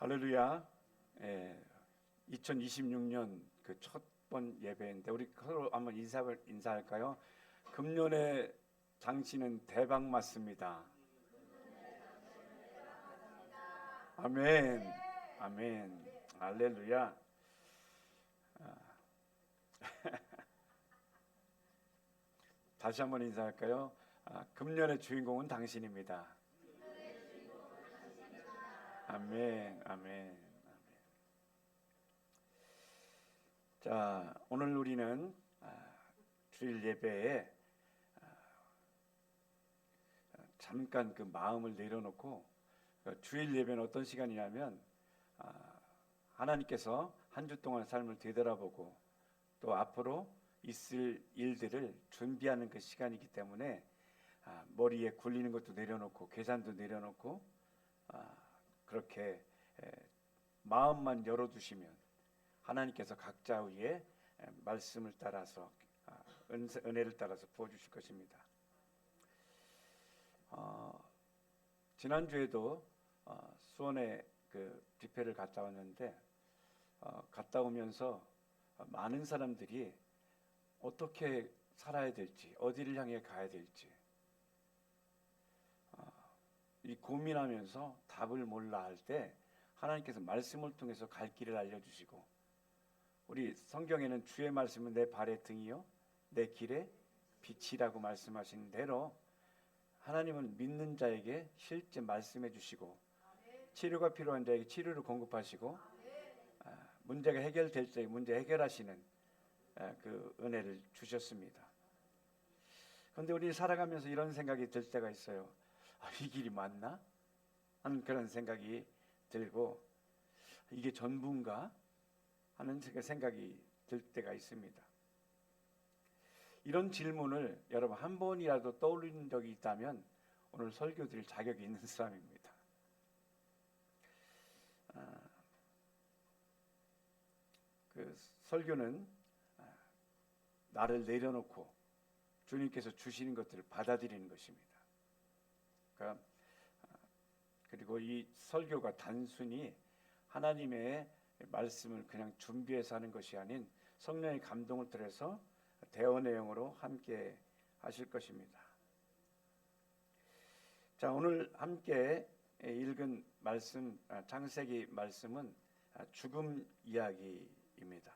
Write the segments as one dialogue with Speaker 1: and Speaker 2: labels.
Speaker 1: 할렐루야. 2026년 그 첫 번 예배인데 우리 서로 한번 인사할까요? 금년의 장치는 대박 맞습니다. 아멘. 아멘. 할렐루야. 다시 한번 인사할까요? 금년의 주인공은 당신입니다. 아멘. 아멘. 자, 오늘 우리는 주일 예배에 잠깐 그 마음을 내려놓고 주일 예배는 어떤 시간이냐면 하나님께서 한 주 동안 삶을 되돌아보고 또 앞으로 있을 일들을 준비하는 그 시간이기 때문에 머리에 굴리는 것도 내려놓고 계산도 내려놓고 그렇게 마음만 열어두시면 하나님께서 각자 위에 말씀을 따라서 은혜를 따라서 부어주실 것입니다. 지난주에도 수원에 그 집회를 갔다 왔는데 갔다 오면서 많은 사람들이 어떻게 살아야 될지, 어디를 향해 가야 될지 이 고민하면서 답을 몰라 할 때 하나님께서 말씀을 통해서 갈 길을 알려주시고, 우리 성경에는 주의 말씀은 내 발의 등이요 내 길의 빛이라고 말씀하신 대로 하나님은 믿는 자에게 실제 말씀해 주시고 치료가 필요한 자에게 치료를 공급하시고 문제가 해결될 때에 문제 해결하시는 그 은혜를 주셨습니다. 그런데 우리 살아가면서 이런 생각이 들 때가 있어요. 이 길이 맞나? 하는 그런 생각이 들고 이게 전부인가? 하는 생각이 들 때가 있습니다. 이런 질문을 여러분 한 번이라도 떠올린 적이 있다면 오늘 설교 드릴 자격이 있는 사람입니다. 그 설교는 나를 내려놓고 주님께서 주시는 것들을 받아들이는 것입니다. 그러니까 그리고 이 설교가 단순히 하나님의 말씀을 그냥 준비해서 하는 것이 아닌 성령의 감동을 통해서 대화 내용으로 함께 하실 것입니다. 자, 오늘 함께 읽은 말씀, 창세기 말씀은 죽음 이야기입니다.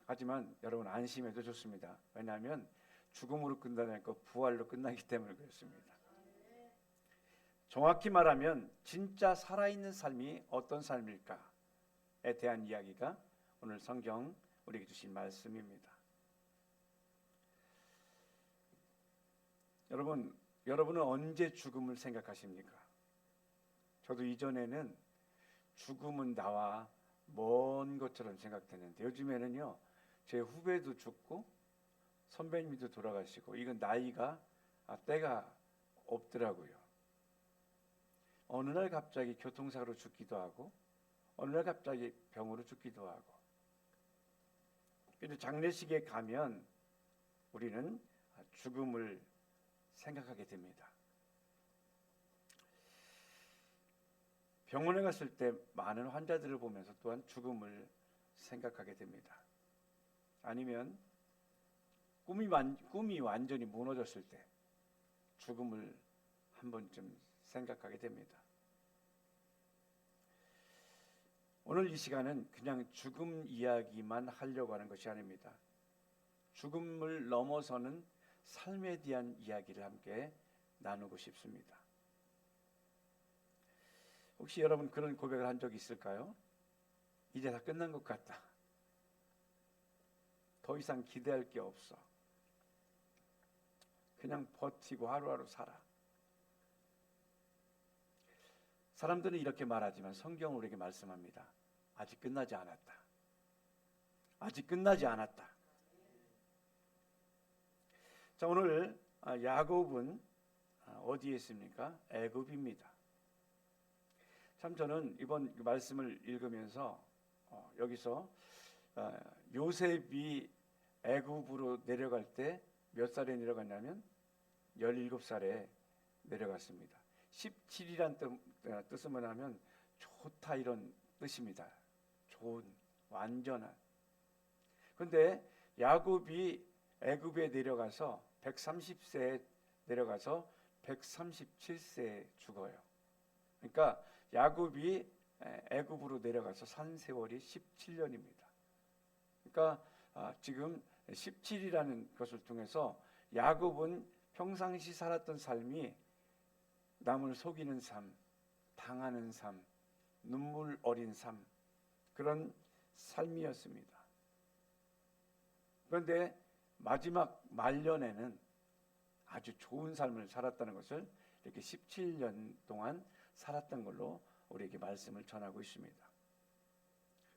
Speaker 1: 하지만 여러분 안심해도 좋습니다. 왜냐하면 죽음으로 끝나지 않고 부활로 끝나기 때문에 그렇습니다. 정확히 말하면 진짜 살아있는 삶이 어떤 삶일까에 대한 이야기가 오늘 성경 우리에게 주신 말씀입니다. 여러분은 언제 죽음을 생각하십니까? 저도 이전에는 죽음은 나와 먼 것처럼 생각했는데 요즘에는요, 제 후배도 죽고 선배님도 돌아가시고 이건 나이가 때가 없더라고요. 어느 날 갑자기 교통사고로 죽기도 하고 어느 날 갑자기 병으로 죽기도 하고. 그런데 장례식에 가면 우리는 죽음을 생각하게 됩니다. 병원에 갔을 때 많은 환자들을 보면서 또한 죽음을 생각하게 됩니다. 아니면 꿈이 완전히 무너졌을 때 죽음을 한 번쯤 생각하게 됩니다. 오늘 이 시간은 그냥 죽음 이야기만 하려고 하는 것이 아닙니다. 죽음을 넘어서는 삶에 대한 이야기를 함께 나누고 싶습니다. 혹시 여러분 그런 고백을 한 적이 있을까요? 이제 다 끝난 것 같다. 더 이상 기대할 게 없어. 그냥 버티고 하루하루 살아. 사람들은 이렇게 말하지만 성경은 우리에게 말씀합니다. 아직 끝나지 않았다. 아직 끝나지 않았다. 자, 오늘 야곱은 어디에 있습니까? 애굽입니다. 참 저는 이번 말씀을 읽으면서 여기서 요셉이 애굽으로 내려갈 때 몇 살에 내려갔냐면 17살에 내려갔습니다. 17이란 뜻은 뭐냐면 좋다 이런 뜻입니다. 좋은, 완전한. 그런데 야곱이 애굽에 내려가서 130세에 내려가서 137세에 죽어요. 그러니까 야곱이 애굽으로 내려가서 산 세월이 17년입니다. 그러니까 지금 17이라는 것을 통해서 야곱은 평상시 살았던 삶이 남을 속이는 삶, 당하는 삶, 눈물 어린 삶, 그런 삶이었습니다. 그런데 마지막 말년에는 아주 좋은 삶을 살았다는 것을 이렇게 17년 동안 살았던 걸로 우리에게 말씀을 전하고 있습니다.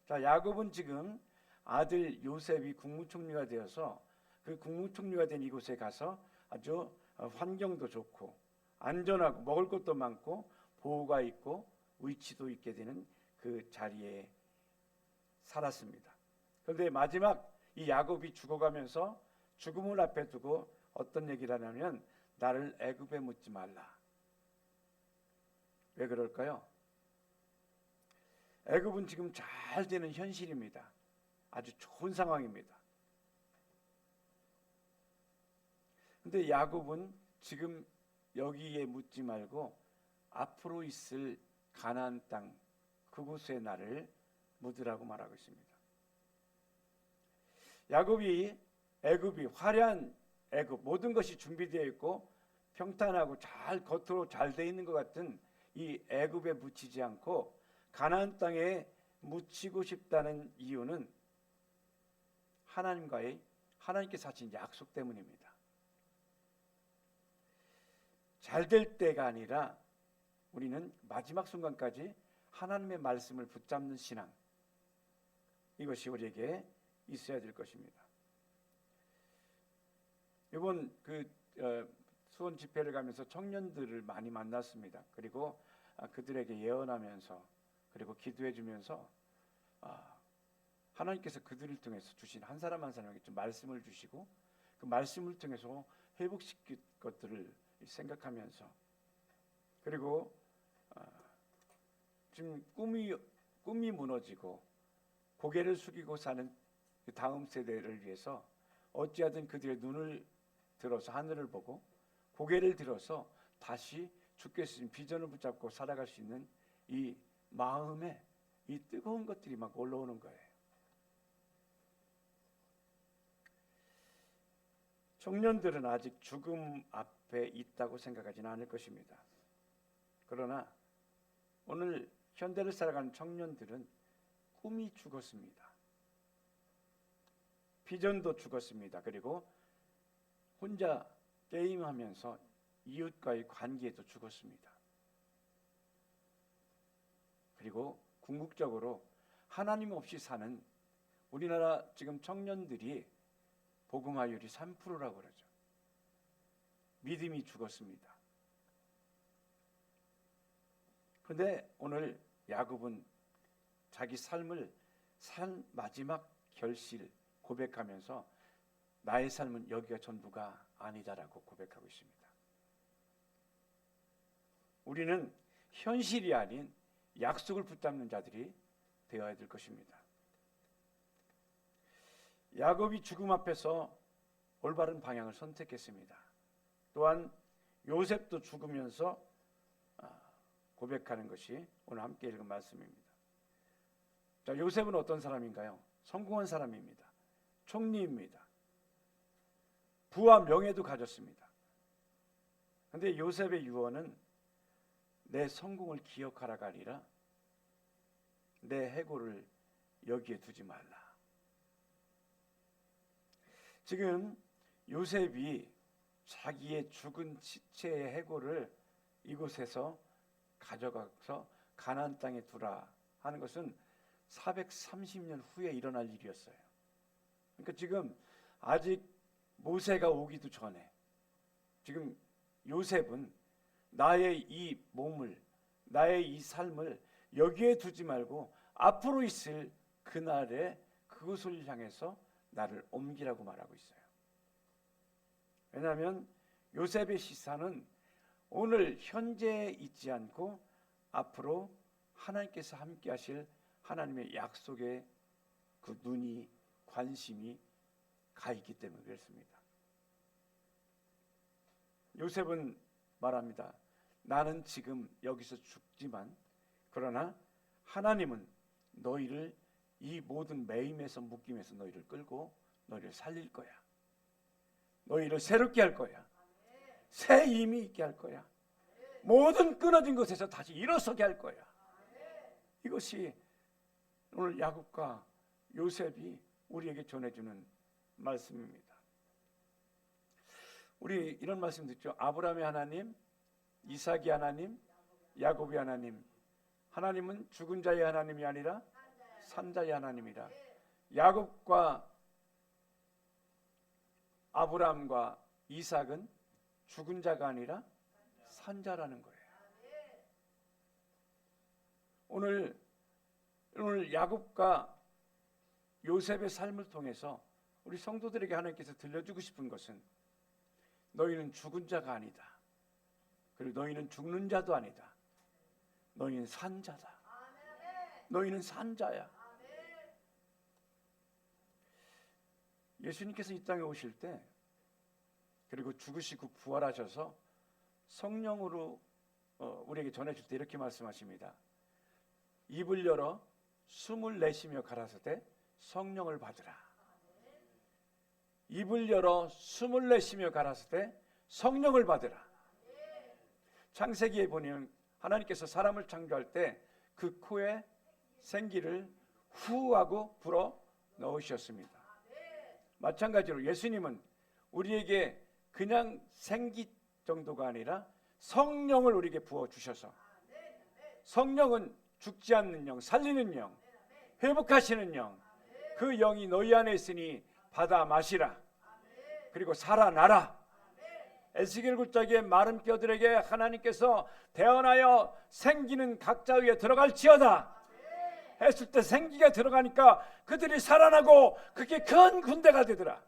Speaker 1: 자, 야곱은 지금 아들 요셉이 국무총리가 되어서 그 국무총리가 된 이곳에 가서 아주 환경도 좋고 안전하고 먹을 것도 많고 보호가 있고 위치도 있게 되는 그 자리에 살았습니다. 그런데 마지막 이 야곱이 죽어가면서 죽음을 앞에 두고 어떤 얘기를 하냐면 나를 애굽에 묻지 말라. 왜 그럴까요? 애굽은 지금 잘 되는 현실입니다. 아주 좋은 상황입니다. 근데 야곱은 지금 여기에 묻지 말고 앞으로 있을 가나안 땅 그곳에 나를 묻으라고 말하고 있습니다. 야곱이 애굽이 화려한 애굽 모든 것이 준비되어 있고 평탄하고 잘 겉으로 잘 되어 있는 것 같은 이 애굽에 묻히지 않고 가나안 땅에 묻히고 싶다는 이유는 하나님께서 하신 약속 때문입니다. 잘 될 때가 아니라 우리는 마지막 순간까지 하나님의 말씀을 붙잡는 신앙, 이것이 우리에게 있어야 될 것입니다. 이번 수원 집회를 가면서 청년들을 많이 만났습니다. 그리고 그들에게 예언하면서 그리고 기도해 주면서 하나님께서 그들을 통해서 주신 한 사람 한 사람에게 좀 말씀을 주시고 그 말씀을 통해서 회복시킬 것들을 생각하면서 그리고 지금 꿈이 무너지고 고개를 숙이고 사는 그 다음 세대를 위해서 어찌하든 그들의 눈을 들어서 하늘을 보고 고개를 들어서 다시 주께서 주신 비전을 붙잡고 살아갈 수 있는 이 마음에 이 뜨거운 것들이 막 올라오는 거예요. 청년들은 아직 죽음 앞에 있다고 생각하지는 않을 것입니다. 그러나 오늘 현대를 살아가는 청년들은 꿈이 죽었습니다. 비전도 죽었습니다. 그리고 혼자 게임하면서 이웃과의 관계도 죽었습니다. 그리고 궁극적으로 하나님 없이 사는 우리나라 지금 청년들이 복음화율이 3%라고 그러죠. 믿음이 죽었습니다. 그런데 오늘 야곱은 자기 삶을 산 마지막 결실 고백하면서 나의 삶은 여기가 전부가 아니다라고 고백하고 있습니다. 우리는 현실이 아닌 약속을 붙잡는 자들이 되어야 될 것입니다. 야곱이 죽음 앞에서 올바른 방향을 선택했습니다. 또한 요셉도 죽으면서 고백하는 것이 오늘 함께 읽은 말씀입니다. 자, 요셉은 어떤 사람인가요? 성공한 사람입니다. 총리입니다. 부와 명예도 가졌습니다. 그런데 요셉의 유언은 내 성공을 기억하라가 아니라 내 해고를 여기에 두지 말라. 지금 요셉이 자기의 죽은 시체의 해고를 이곳에서 가져가서 가나안 땅에 두라 하는 것은 430년 후에 일어날 일이었어요. 그러니까 지금 아직 모세가 오기도 전에 지금 요셉은 나의 이 몸을 나의 이 삶을 여기에 두지 말고 앞으로 있을 그날에 그곳을 향해서 나를 옮기라고 말하고 있어요. 왜냐하면 요셉의 시사는 오늘 현재에 있지 않고 앞으로 하나님께서 함께 하실 하나님의 약속의 그 눈이, 관심이 가 있기 때문에 그렇습니다. 요셉은 말합니다. 나는 지금 여기서 죽지만 그러나 하나님은 너희를 이 모든 매임에서 묶임에서 너희를 끌고 너희를 살릴 거야. 너희를 새롭게 할 거야. 새 힘이 있게 할 거야. 모든 끊어진 것에서 다시 일어서게 할 거야. 이것이 오늘 야곱과 요셉이 우리에게 전해주는 말씀입니다. 우리 이런 말씀 듣죠. 아브라함의 하나님, 이삭의 하나님, 야곱의 하나님. 하나님은 죽은 자의 하나님이 아니라 산자의 하나님이라. 야곱과 아브라함과 이삭은 죽은 자가 아니라 산자라는 거예요. 오늘 야곱과 요셉의 삶을 통해서 우리 성도들에게 하나님께서 들려주고 싶은 것은 너희는 죽은 자가 아니다. 그리고 너희는 죽는 자도 아니다. 너희는 산자다. 너희는 산자야. 예수님께서 이 땅에 오실 때 그리고 죽으시고 부활하셔서 성령으로 우리에게 전해줄 때 이렇게 말씀하십니다. 입을 열어 숨을 내쉬며 가라사대 성령을 받으라. 입을 열어 숨을 내쉬며 가라사대 성령을 받으라. 창세기에 보면 하나님께서 사람을 창조할 때 그 코에 생기를 후 하고 불어 넣으셨습니다. 마찬가지로 예수님은 우리에게 그냥 생기 정도가 아니라 성령을 우리에게 부어 주셔서, 성령은 죽지 않는 영, 살리는 영, 회복하시는 영, 그 영이 너희 안에 있으니 받아 마시라. 그리고 살아나라. 에스겔 굴자기의 마른 뼈들에게 하나님께서 태어나여 생기는 각자 위에 들어갈지어다 했을 때 생기가 들어가니까 그들이 살아나고 그게 큰 군대가 되더라.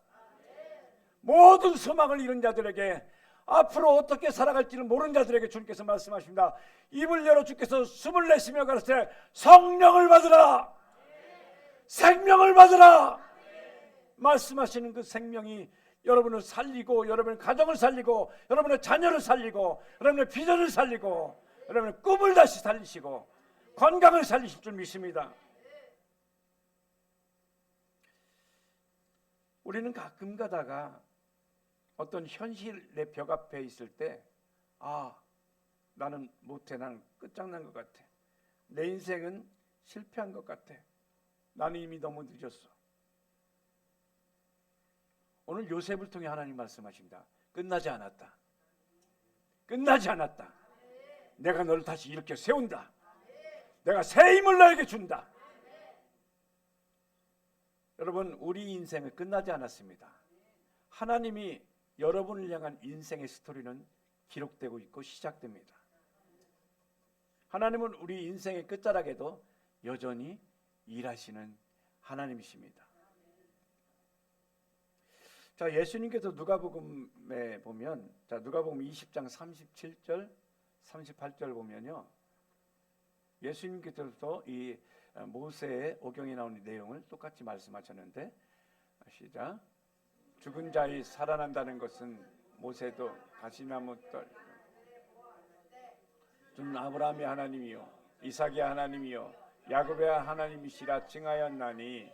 Speaker 1: 모든 소망을 잃은 자들에게, 앞으로 어떻게 살아갈지를 모르는 자들에게 주님께서 말씀하십니다. 입을 열어 주께서 숨을 내쉬며 가라사대 성령을 받으라. 생명을 받으라. 말씀하시는 그 생명이 여러분을 살리고, 여러분의 가정을 살리고, 여러분의 자녀를 살리고, 여러분의 비전을 살리고, 여러분의 꿈을 다시 살리시고 건강을 살리실 줄 믿습니다. 우리는 가끔 가다가 어떤 현실의 벽 앞에 있을 때 나는 못해, 나는 끝장난 것 같아, 내 인생은 실패한 것 같아, 나는 이미 너무 늦었어. 오늘 요셉을 통해 하나님 말씀하십니다. 끝나지 않았다. 끝나지 않았다. 내가 너를 다시 일으켜 세운다. 내가 새 힘을 너에게 준다. 여러분, 우리 인생은 끝나지 않았습니다. 하나님이 여러분을 향한 인생의 스토리는 기록되고 있고 시작됩니다. 하나님은 우리 인생의 끝자락에도 여전히 일하시는 하나님이십니다. 자, 예수님께서 누가복음에 보면, 자, 누가복음 20장 37절 38절 보면요, 예수님께서도 이 모세의 오경에 나오는 내용을 똑같이 말씀하셨는데, 시작. 죽은 자의 살아난다는 것은 모세도 가시나무 떨 주는 아브라함의 하나님이요 이삭의 하나님이요 야곱의 하나님이시라 칭하였나니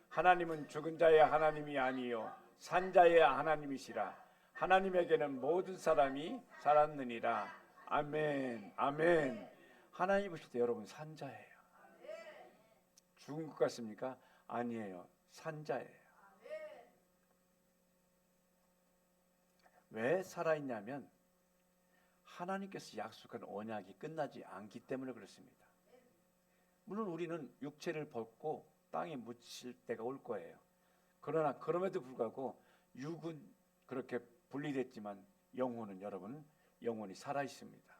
Speaker 1: 하나님은 죽은 자의 하나님이 아니요 산자의 하나님이시라. 하나님에게는 모든 사람이 살았느니라. 아멘. 아멘. 하나님 보실 때 여러분 산자예요. 죽은 것 같습니까? 아니에요. 산자예요. 왜 살아있냐면 하나님께서 약속한 언약이 끝나지 않기 때문에 그렇습니다. 물론 우리는 육체를 벗고 땅에 묻힐 때가 올 거예요. 그러나 그럼에도 불구하고 육은 그렇게 분리됐지만 영혼은, 여러분, 영혼이 살아 있습니다.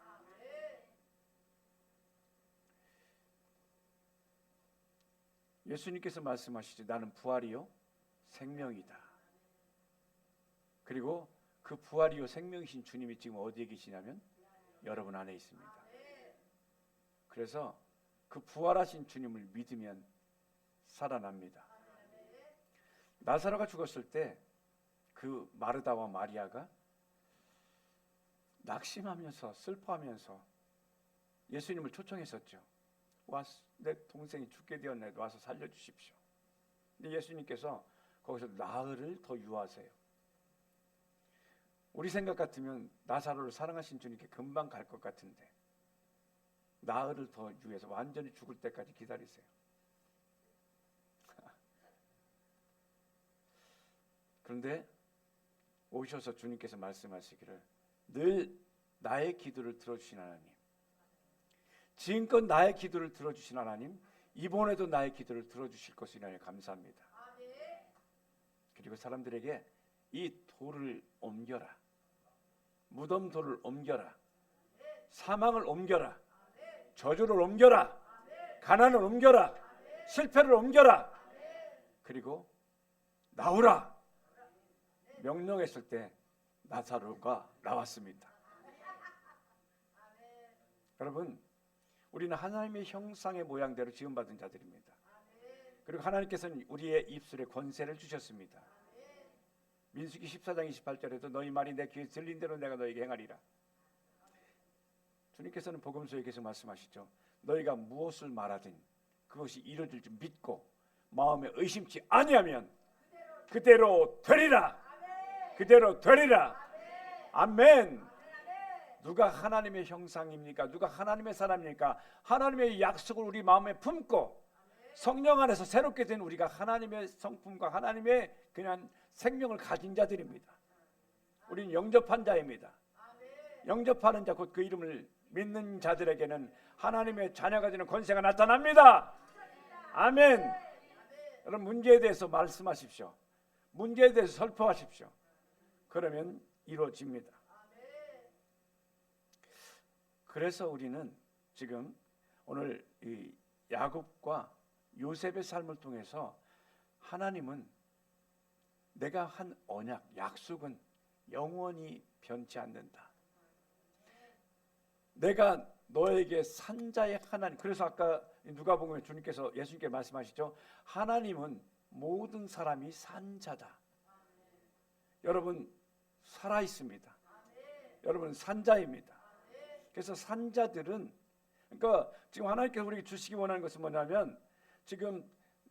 Speaker 1: 예수님께서 말씀하시죠. 나는 부활이요 생명이다. 그리고 그 부활이요 생명이신 주님이 지금 어디에 계시냐면 여러분 안에 있습니다. 그래서 그 부활하신 주님을 믿으면 살아납니다. 나사로가 죽었을 때 그 마르다와 마리아가 낙심하면서 슬퍼하면서 예수님을 초청했었죠. 내 동생이 죽게 되었네, 와서 살려주십시오. 근데 예수님께서 거기서 나흘을 더 유하세요. 우리 생각 같으면 나사로를 사랑하신 주님께 금방 갈 것 같은데 나흘을 더 유해서 완전히 죽을 때까지 기다리세요. 그런데 오셔서 주님께서 말씀하시기를 늘 나의 기도를 들어주신 하나님, 지금껏 나의 기도를 들어주신 하나님, 이번에도 나의 기도를 들어주실 것이니 감사합니다. 그리고 사람들에게 이 돌을 옮겨라, 무덤 돌을 옮겨라, 사망을 옮겨라, 저주를 옮겨라, 가난을 옮겨라, 실패를 옮겨라, 그리고 나오라 명령했을 때 나사로가 나왔습니다. 여러분, 우리는 하나님의 형상의 모양대로 지음받은 자들입니다. 그리고 하나님께서는 우리의 입술에 권세를 주셨습니다. 민수기 14장 28절에도 너희 말이 내 귀에 들린 대로 내가 너에게 행하리라. 주님께서는 복음서에 계속 말씀하시죠. 너희가 무엇을 말하든 그것이 이루어질 줄 믿고 마음에 의심치 아니하면 그대로 되리라. 그대로 되리라. 아멘. 누가 하나님의 형상입니까? 누가 하나님의 사람입니까? 하나님의 약속을 우리 마음에 품고 성령 안에서 새롭게 된 우리가 하나님의 성품과 하나님의 그냥 생명을 가진 자들입니다. 우리는 영접한 자입니다. 영접하는 자, 곧 그 이름을 믿는 자들에게는 하나님의 자녀가 되는 권세가 나타납니다. 아멘. 여러분, 문제에 대해서 말씀하십시오. 문제에 대해서 설포하십시오. 그러면 이루어집니다. 그래서 우리는 지금 오늘 이 야곱과 요셉의 삶을 통해서 하나님은 내가 한 언약, 약속은 영원히 변치 않는다. 내가 너에게 산자의 하나님. 그래서 아까 누가복음에 주님께서 예수님께 말씀하시죠. 하나님은 모든 사람이 산자다. 여러분 살아 있습니다. 여러분 산자입니다. 그래서 산자들은, 그러니까 지금 하나님께서 우리에게 주시기 원하는 것은 뭐냐면, 지금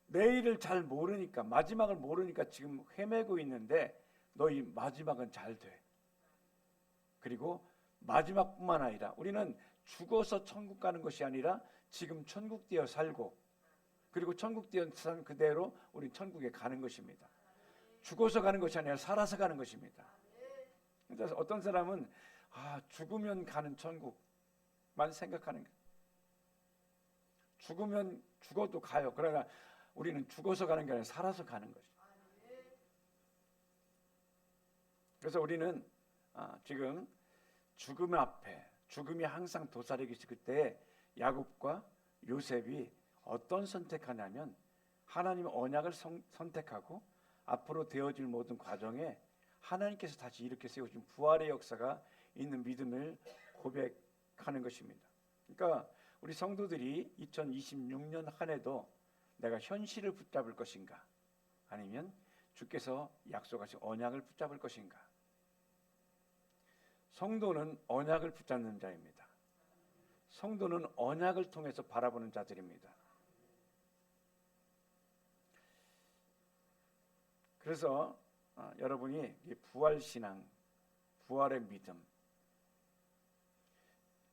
Speaker 1: 내일을 잘 모르니까, 마지막을 모르니까 지금 헤매고 있는데 너희 마지막은 잘 돼. 그리고 마지막뿐만 아니라 우리는 죽어서 천국 가는 것이 아니라 지금 천국 되어 살고, 그리고 천국 되어 산 그대로 우리 천국에 가는 것입니다. 죽어서 가는 것이 아니라 살아서 가는 것입니다. 그래서 어떤 사람은 죽으면 가는 천국만 생각하는 거예요. 죽으면 죽어도 가요. 그러나 우리는 죽어서 가는 게 아니라 살아서 가는 것이죠. 그래서 우리는 지금 죽음 앞에, 죽음이 항상 도사리고 있을 때 야곱과 요셉이 어떤 선택하냐면 하나님의 언약을 선택하고 앞으로 되어질 모든 과정에 하나님께서 다시 이렇게 세우신 부활의 역사가 있는 믿음을 고백하는 것입니다. 그러니까 우리 성도들이 2026년 한 해도 내가 현실을 붙잡을 것인가, 아니면 주께서 약속하신 언약을 붙잡을 것인가. 성도는 언약을 붙잡는 자입니다. 성도는 언약을 통해서 바라보는 자들입니다. 그래서 여러분이 부활신앙, 부활의 믿음,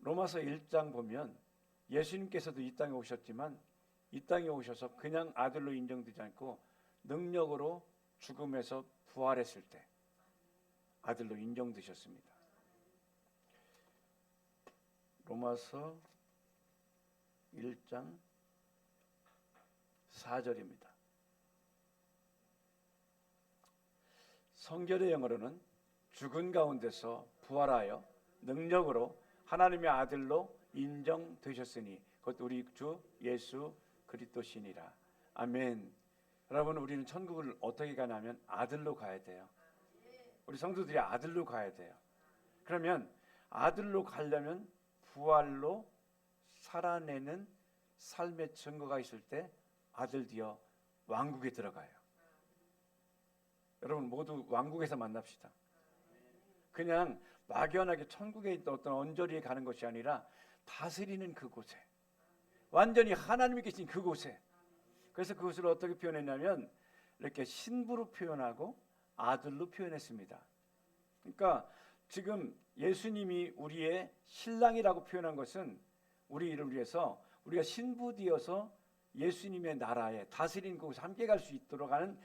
Speaker 1: 로마서 1장 보면 예수님께서도 이 땅에 오셨지만 이 땅에 오셔서 그냥 아들로 인정되지 않고 능력으로 죽음에서 부활했을 때 아들로 인정되셨습니다. 로마서 1장 4절입니다. 성결의 영어로는 죽은 가운데서 부활하여 능력으로 하나님의 아들로 인정되셨으니 곧 우리 주 예수 그리스도시니라. 아멘. 여러분, 우리는 천국을 어떻게 가냐면 아들로 가야 돼요. 우리 성도들이 아들로 가야 돼요. 그러면 아들로 가려면 부활로 살아내는 삶의 증거가 있을 때 아들 되어 왕국에 들어가요. 여러분 모두 왕국에서 만납시다. 그냥 막연하게 천국에 있던 어떤 언저리에 가는 것이 아니라 다스리는 그곳에, 완전히 하나님이 계신 그곳에. 그래서 그것을 어떻게 표현했냐면 이렇게 신부로 표현하고 아들로 표현했습니다. 그러니까 지금 예수님이 우리의 신랑이라고 표현한 것은 우리를 위해서 우리가 신부 되어서 예수님의 나라에 다스리는 곳에 함께 갈 수 있도록 하는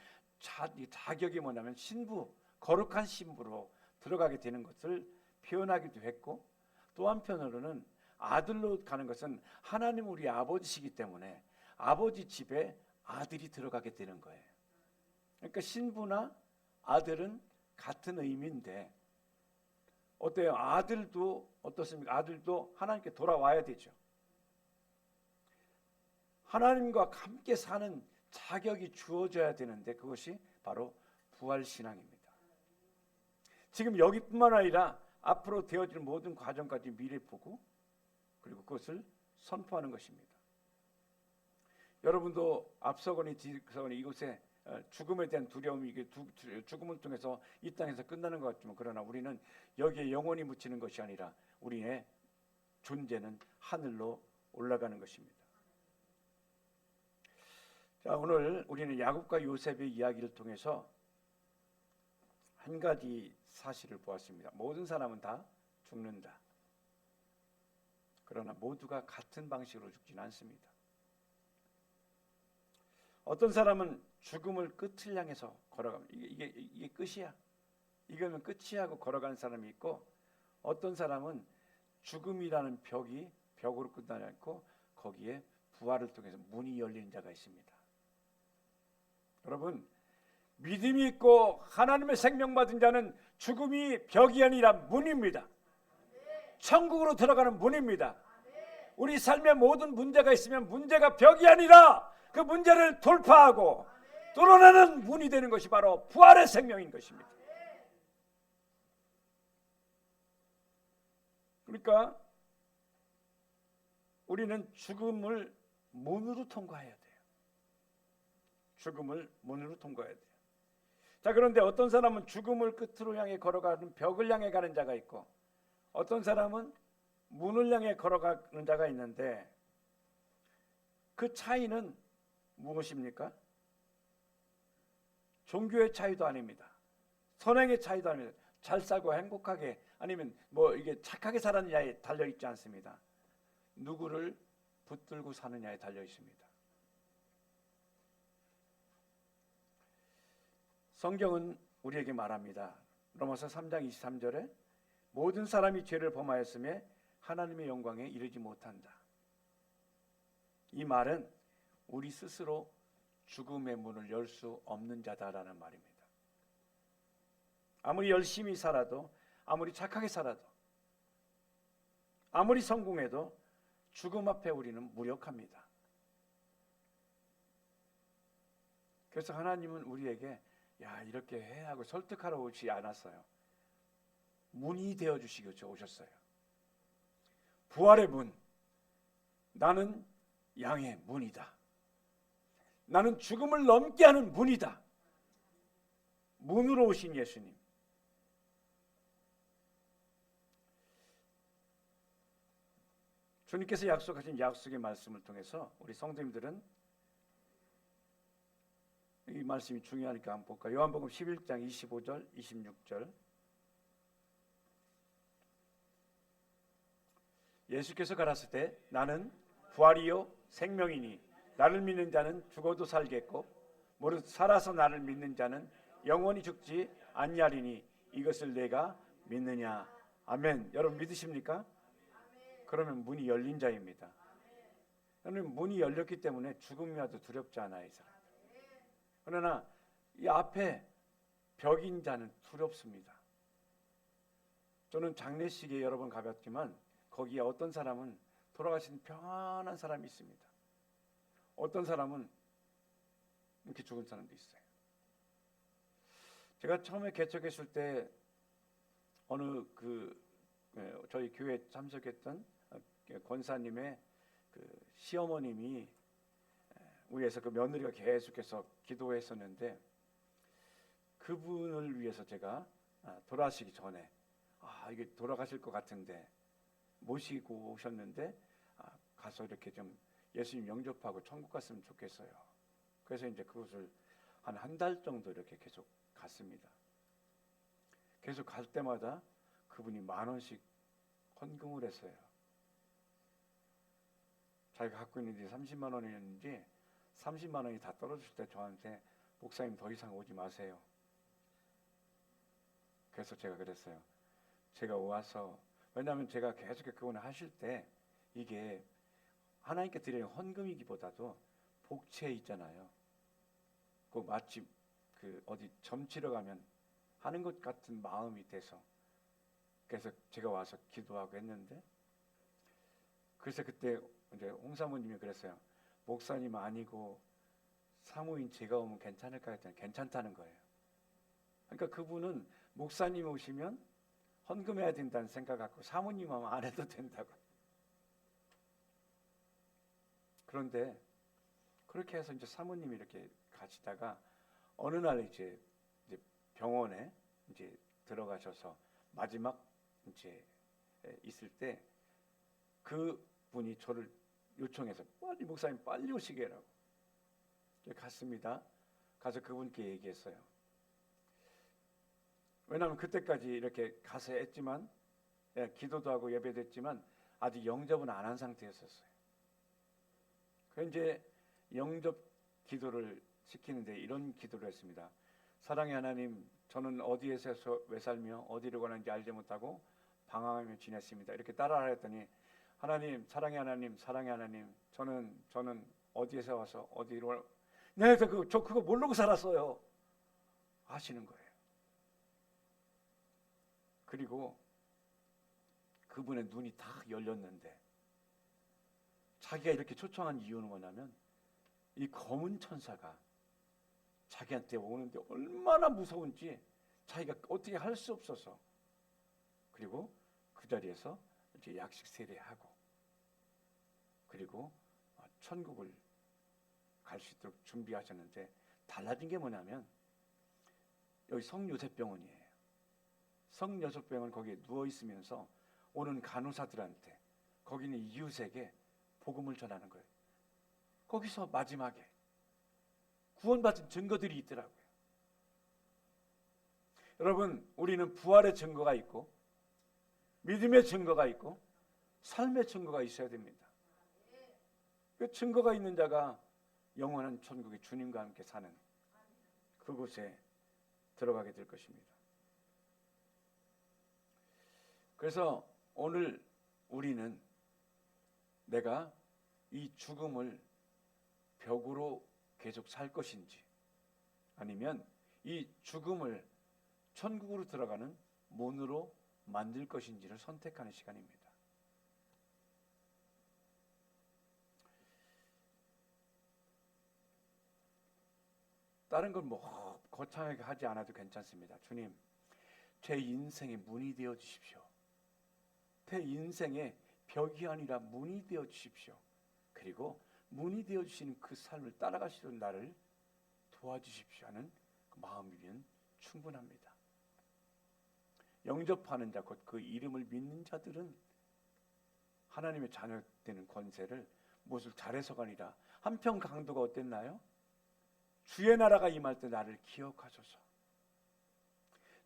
Speaker 1: 자격이 뭐냐면 신부, 거룩한 신부로 들어가게 되는 것을 표현하기도 했고, 또 한편으로는 아들로 가는 것은 하나님 우리 아버지시기 때문에 아버지 집에 아들이 들어가게 되는 거예요. 그러니까 신부나 아들은 같은 의미인데 어때요? 아들도 어떻습니까? 아들도 하나님께 돌아와야 되죠. 하나님과 함께 사는 자격이 주어져야 되는데 그것이 바로 부활신앙입니다. 지금 여기뿐만 아니라 앞으로 되어질 모든 과정까지 미래 보고 그리고 그것을 선포하는 것입니다. 여러분도 앞서거니 뒤서거니 이곳에 죽음에 대한 두려움이 이게 죽음을 통해서 이 땅에서 끝나는 것 같지만 그러나 우리는 여기에 영원히 묻히는 것이 아니라 우리의 존재는 하늘로 올라가는 것입니다. 자, 오늘 우리는 야곱과 요셉의 이야기를 통해서 한 가지 사실을 보았습니다. 모든 사람은 다 죽는다. 그러나 모두가 같은 방식으로 죽지는 않습니다. 어떤 사람은 죽음을 끝을 향해서 걸어갑니다. 이게 끝이야. 이거면 끝이야 하고 걸어가는 사람이 있고, 어떤 사람은 죽음이라는 벽으로 끝나지 않고 거기에 부활을 통해서 문이 열리는 자가 있습니다. 여러분, 믿음이 있고 하나님의 생명 받은 자는 죽음이 벽이 아니라 문입니다. 천국으로 들어가는 문입니다. 우리 삶에 모든 문제가 있으면 문제가 벽이 아니라 그 문제를 돌파하고 뚫어내는 문이 되는 것이 바로 부활의 생명인 것입니다. 그러니까 우리는 죽음을 문으로 통과해야 돼요. 죽음을 문으로 통과해야 돼요. 자, 그런데 어떤 사람은 죽음을 끝으로 향해 걸어가는 벽을 향해 가는 자가 있고, 어떤 사람은 문을 향해 걸어가는 자가 있는데 그 차이는 무엇입니까? 종교의 차이도 아닙니다. 선행의 차이도 아닙니다. 잘 살고 행복하게 아니면 이게 착하게 사느냐에 달려 있지 않습니다. 누구를 붙들고 사느냐에 달려 있습니다. 성경은 우리에게 말합니다. 로마서 3장 23절에 모든 사람이 죄를 범하였음에 하나님의 영광에 이르지 못한다. 이 말은 우리 스스로 죽음의 문을 열 수 없는 자다라는 말입니다. 아무리 열심히 살아도, 아무리 착하게 살아도, 아무리 성공해도 죽음 앞에 우리는 무력합니다. 그래서 하나님은 우리에게 이렇게 해 하고 설득하러 오지 않았어요. 문이 되어주시기 오셨어요. 부활의 문, 나는 양의 문이다. 나는 죽음을 넘게 하는 문이다. 문으로 오신 예수님. 주님께서 약속하신 약속의 말씀을 통해서 우리 성도님들은 이 말씀이 중요하니까 한번 볼까요? 요한복음 11장 25절 26절 예수께서 가라사대 나는 부활이요 생명이니 나를 믿는 자는 죽어도 살겠고 무릇 살아서 나를 믿는 자는 영원히 죽지 아니하리니 이것을 내가 믿느냐. 아멘. 여러분 믿으십니까? 그러면 문이 열린 자입니다. 여러분 문이 열렸기 때문에 죽음이 와도 두렵지 않아요. 이 사람. 그러나 이 앞에 벽인 자는 두렵습니다. 저는 장례식에 여러 번 가봤지만 거기에 어떤 사람은 돌아가신 평안한 사람이 있습니다. 어떤 사람은 이렇게 죽은 사람도 있어요. 제가 처음에 개척했을 때 어느 저희 교회 참석했던 권사님의 그 시어머님이 위해서 그 며느리가 계속해서 기도했었는데 그분을 위해서 제가 돌아가시기 전에 이게 돌아가실 것 같은데 모시고 오셨는데 가서 이렇게 좀 예수님 영접하고 천국 갔으면 좋겠어요. 그래서 이제 그곳을 한 달 정도 이렇게 계속 갔습니다. 계속 갈 때마다 그분이 10,000원씩 헌금을 했어요. 자기가 갖고 있는 게 30만 원이었는지 30만 원이 다 떨어질 때 저한테 목사님 더 이상 오지 마세요. 그래서 제가 그랬어요. 제가 와서, 왜냐하면 제가 계속 그분을 하실 때 이게 하나님께 드리는 헌금이기보다도 복채 있잖아요. 그 마치 그 어디 점치러 가면 하는 것 같은 마음이 돼서, 그래서 제가 와서 기도하고 했는데, 그래서 그때 이제 홍 사모님이 그랬어요. 목사님 아니고 사모인 제가 오면 괜찮을까 했더니 괜찮다는 거예요. 그러니까 그분은 목사님 오시면 헌금해야 된다는 생각 갖고 사모님 하면 안 해도 된다고. 그런데 그렇게 해서 이제 사모님이 이렇게 가시다가 어느 날 이제 병원에 이제 들어가셔서 마지막 이제 있을 때 그분이 저를 요청해서 빨리 목사님 빨리 오시게 라고. 갔습니다. 가서 그분께 얘기했어요. 왜냐하면 그때까지 이렇게 가서 했지만, 기도도 하고 예배도 했지만 아직 영접은 안 한 상태였었어요. 그래서 이제 영접 기도를 시키는데 이런 기도를 했습니다. 사랑의 하나님, 저는 어디에서 왜 살며 어디로 가는지 알지 못하고 방황하며 지냈습니다. 이렇게 따라하라 했더니, 하나님, 사랑의 하나님, 사랑의 하나님, 저는 어디에서 와서 어디로, 네, 저 그거 모르고 살았어요 하시는 거예요. 그리고 그분의 눈이 다 열렸는데, 자기가 이렇게 초청한 이유는 뭐냐면 이 검은 천사가 자기한테 오는데 얼마나 무서운지 자기가 어떻게 할 수 없어서, 그리고 그 자리에서 이제 약식 세례하고, 그리고 천국을 갈 수 있도록 준비하셨는데, 달라진 게 뭐냐면 여기 성요셉병원이에요. 성요셉병원 거기에 누워 있으면서 오는 간호사들한테, 거기는 이웃에게 복음을 전하는 거예요. 거기서 마지막에 구원받은 증거들이 있더라고요. 여러분, 우리는 부활의 증거가 있고 믿음의 증거가 있고 삶의 증거가 있어야 됩니다. 그 증거가 있는 자가 영원한 천국에 주님과 함께 사는 그곳에 들어가게 될 것입니다. 그래서 오늘 우리는 내가 이 죽음을 벽으로 계속 살 것인지, 아니면 이 죽음을 천국으로 들어가는 문으로 만들 것인지를 선택하는 시간입니다. 다른 건 뭐 거창하게 하지 않아도 괜찮습니다. 주님, 제 인생의 문이 되어 주십시오. 제 인생의 벽이 아니라 문이 되어 주십시오. 그리고 문이 되어 주시는 그 삶을 따라가시던 나를 도와주십시오 하는 그 마음이면 충분합니다. 영접하는 자, 곧 그 이름을 믿는 자들은 하나님의 자녀 되는 권세를 무엇을 잘해서가 아니라, 한편 강도가 어땠나요? 주의 나라가 임할 때 나를 기억하소서.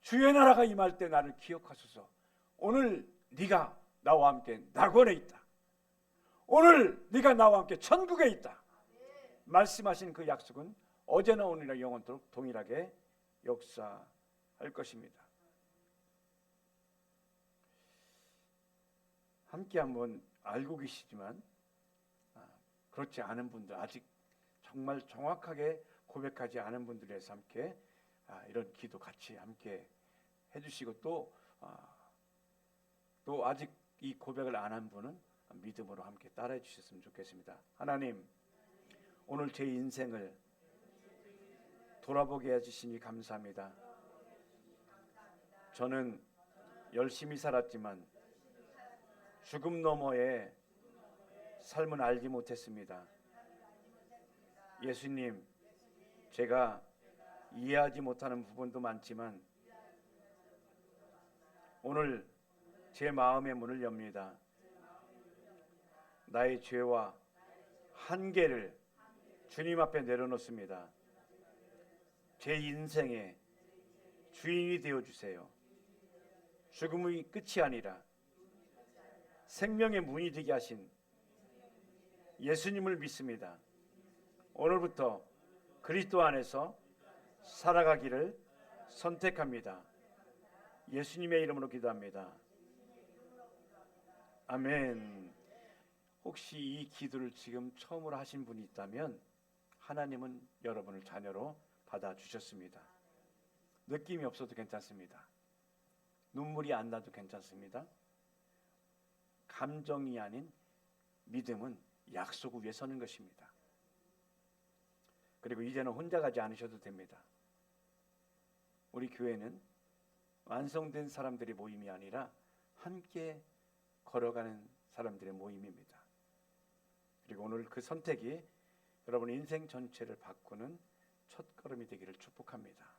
Speaker 1: 주의 나라가 임할 때 나를 기억하소서. 오늘 네가 나와 함께 낙원에 있다. 오늘 네가 나와 함께 천국에 있다. 말씀하신 그 약속은 어제나 오늘이나 영원토록 동일하게 역사할 것입니다. 함께 한번 알고 계시지만 그렇지 않은 분들, 아직 정말 정확하게 고백하지 않은 분들에 대해서 함께 이런 기도 같이 함께 해주시고, 또 아직 이 고백을 안 한 분은 믿음으로 함께 따라해 주셨으면 좋겠습니다. 하나님, 오늘 제 인생을 돌아보게 해주시니 감사합니다. 저는 열심히 살았지만 죽음 너머에 삶은 알지 못했습니다. 예수님, 제가 이해하지 못하는 부분도 많지만 오늘 제 마음의 문을 엽니다. 나의 죄와 한계를 주님 앞에 내려놓습니다. 제 인생의 주인이 되어주세요. 죽음의 끝이 아니라 생명의 문이 되게 하신 예수님을 믿습니다. 오늘부터 그리스도 안에서 살아가기를 선택합니다. 예수님의 이름으로 기도합니다. 아멘. 혹시 이 기도를 지금 처음으로 하신 분이 있다면 하나님은 여러분을 자녀로 받아주셨습니다. 느낌이 없어도 괜찮습니다. 눈물이 안 나도 괜찮습니다. 감정이 아닌 믿음은 약속 위에 서는 것입니다. 그리고 이제는 혼자 가지 않으셔도 됩니다. 우리 교회는 완성된 사람들의 모임이 아니라 함께 걸어가는 사람들의 모임입니다. 그리고 오늘 그 선택이 여러분의 인생 전체를 바꾸는 첫걸음이 되기를 축복합니다.